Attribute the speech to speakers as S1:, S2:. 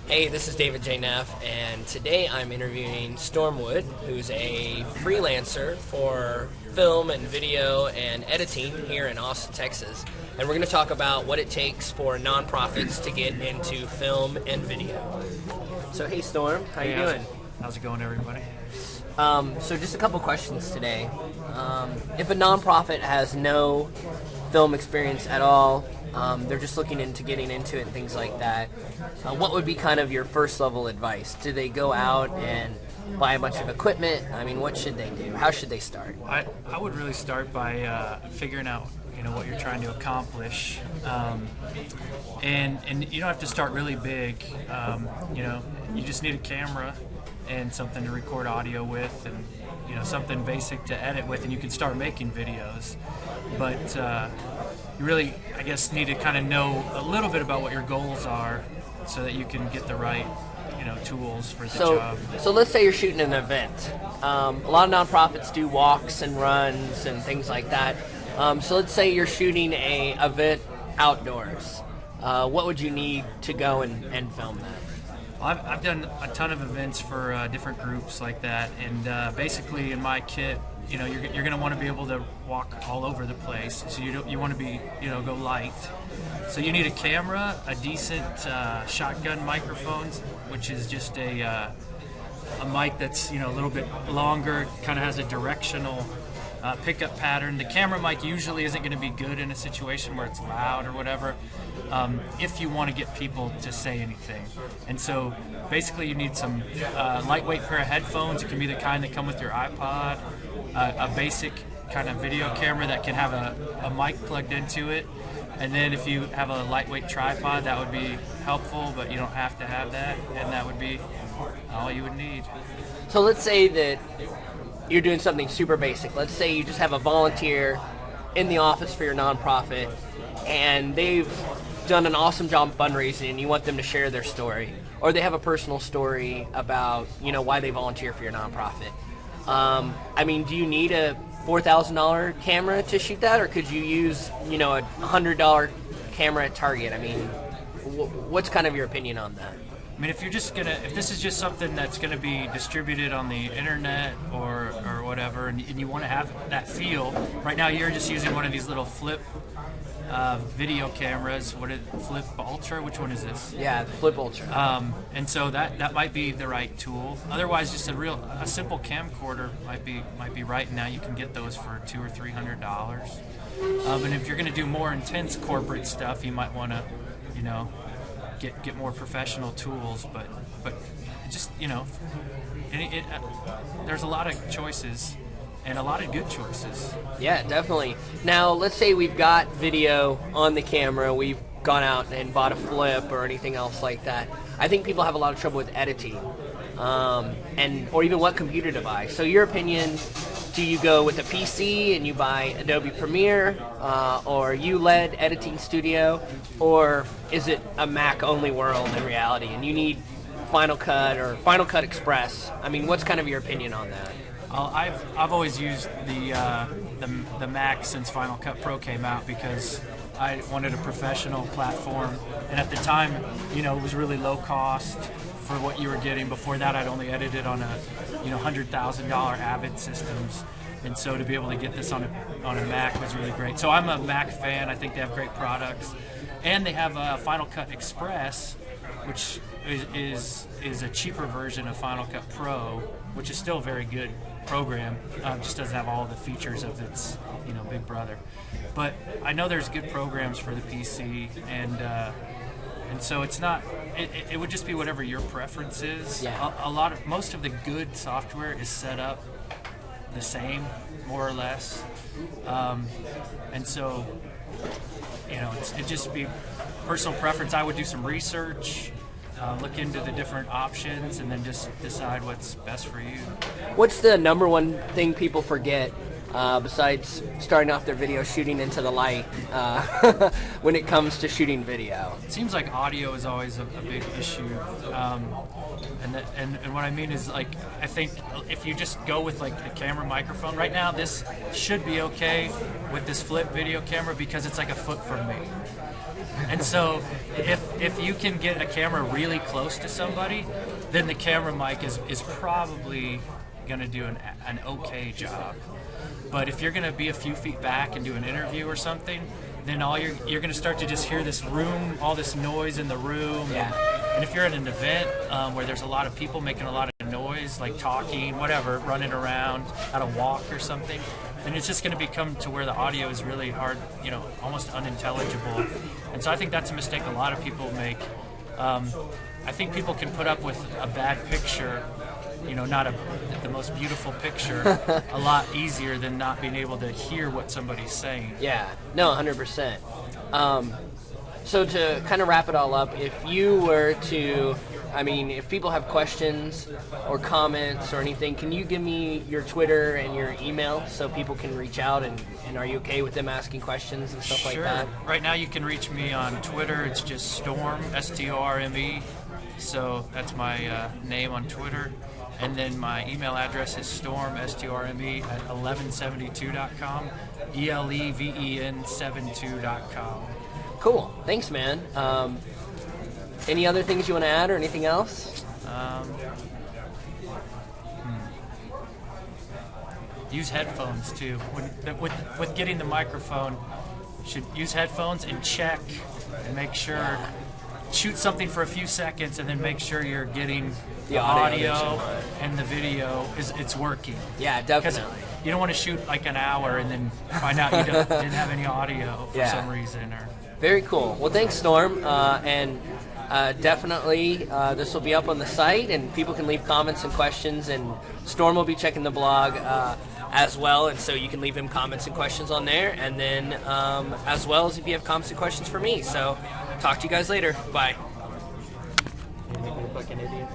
S1: Hey, this is David J. Neff, and today I'm interviewing Stormwood, who's a freelancer for film and video and editing here in Austin, Texas. And we're going to talk about what it takes for nonprofits to get into film and video. So, hey, Storm, how you doing?
S2: How's it going, everybody?
S1: So just a couple questions today. If a nonprofit has no film experience at all, they're just looking into getting into it and things like that, what would be kind of your first level advice? Do they go out and buy a bunch of equipment? I mean, what should they do? How should they start?
S2: I would really start by figuring out what you're trying to accomplish, and you don't have to start really big. You just need a camera and something to record audio with, and something basic to edit with, and you can start making videos. But you really, I guess, need to kind of know a little bit about what your goals are, so that you can get the right tools for the job.
S1: So let's say you're shooting an event. A lot of nonprofits do walks and runs and things like that. So let's say you're shooting a event outdoors. What would you need to go and film that?
S2: I've done a ton of events for different groups like that, and basically in my kit, you're going to want to be able to walk all over the place. So you want to be go light. So you need a camera, a decent shotgun microphone, which is just a mic that's a little bit longer, kind of has a directional pickup pattern. The camera mic usually isn't going to be good in a situation where it's loud or whatever, if you want to get people to say anything. And so basically you need some lightweight pair of headphones. It can be the kind that come with your iPod, a basic kind of video camera that can have a mic plugged into it. And then if you have a lightweight tripod, that would be helpful, but you don't have to have that, and that would be all you would need.
S1: So let's say that you're doing something super basic. Let's say you just have a volunteer in the office for your nonprofit, and they've done an awesome job fundraising, and you want them to share their story, or they have a personal story about why they volunteer for your nonprofit. I mean, do you need a $4,000 camera to shoot that, or could you use a $100 camera at Target? I mean, what's kind of your opinion on that?
S2: I mean, if this is just something that's gonna be distributed on the internet or whatever, and you want to have that feel, right now you're just using one of these little flip video cameras. Flip Ultra? Which one is this?
S1: Yeah, the Flip Ultra.
S2: And so that might be the right tool. Otherwise, just a simple camcorder might be right. Now you can get those for $200 or $300. And if you're going to do more intense corporate stuff, you might want to, get more professional tools. But just there's a lot of choices. And a lot of good choices.
S1: Yeah, definitely. Now, let's say we've got video on the camera, we've gone out and bought a flip or anything else like that. I think people have a lot of trouble with editing, or even what computer to buy. So your opinion, do you go with a PC and you buy Adobe Premiere, or ULED editing studio, or is it a Mac-only world in reality and you need Final Cut or Final Cut Express? I mean, what's kind of your opinion on that?
S2: I've always used the Mac since Final Cut Pro came out, because I wanted a professional platform, and at the time, it was really low cost for what you were getting. Before that, I'd only edited on a $100,000 Avid systems, and so to be able to get this on a Mac was really great. So I'm a Mac fan. I think they have great products, and they have a Final Cut Express, which is a cheaper version of Final Cut Pro, which is still a very good program. Just doesn't have all the features of its big brother. But I know there's good programs for the PC, and so it's not. It would just be whatever your preference is.
S1: Yeah.
S2: Most of the good software is set up the same, more or less, and so it just be personal preference. I would do some research. Look into the different options, and then just decide what's best for you.
S1: What's the number one thing people forget besides starting off their video shooting into the light when it comes to shooting video?
S2: It seems like audio is always a big issue, and what I mean is, like, I think if you just go with like the camera microphone right now, this should be okay with this flip video camera because it's like a foot from me. And so if you can get a camera really close to somebody, then the camera mic is probably going to do an okay job. But if you're going to be a few feet back and do an interview or something, then you're going to start to just hear this room, all this noise in the room.
S1: Yeah.
S2: And if you're at an event where there's a lot of people making a lot of noise, like talking, whatever, running around at a walk or something, then it's just going to become to where the audio is really hard, almost unintelligible. And so I think that's a mistake a lot of people make. I think people can put up with a bad picture, not the most beautiful picture, a lot easier than not being able to hear what somebody's saying.
S1: Yeah, no, 100%. So to kind of wrap it all up, if you were to, if people have questions or comments or anything, can you give me your Twitter and your email so people can reach out, and are you okay with them asking questions and stuff like that?
S2: Sure. Right now you can reach me on Twitter. It's just Storm, Storme. So that's my name on Twitter. And then my email address is storm, STRME, at 1172.com, ELEVEN72.com.
S1: Cool. Thanks, man. Any other things you want to add or anything else?
S2: Use headphones too. With getting the microphone, you should use headphones and check and make sure. Shoot something for a few seconds and then make sure you're getting the audio and the video it's working.
S1: Yeah, definitely.
S2: Because you don't want to shoot like an hour and then find out you didn't have any audio for some reason.
S1: Very cool. Well, thanks, Storm, and definitely this will be up on the site, and people can leave comments and questions, and Storm will be checking the blog as well, and so you can leave him comments and questions on there, and then as well as if you have comments and questions for me. So talk to you guys later. Bye. You make me a fucking idiot.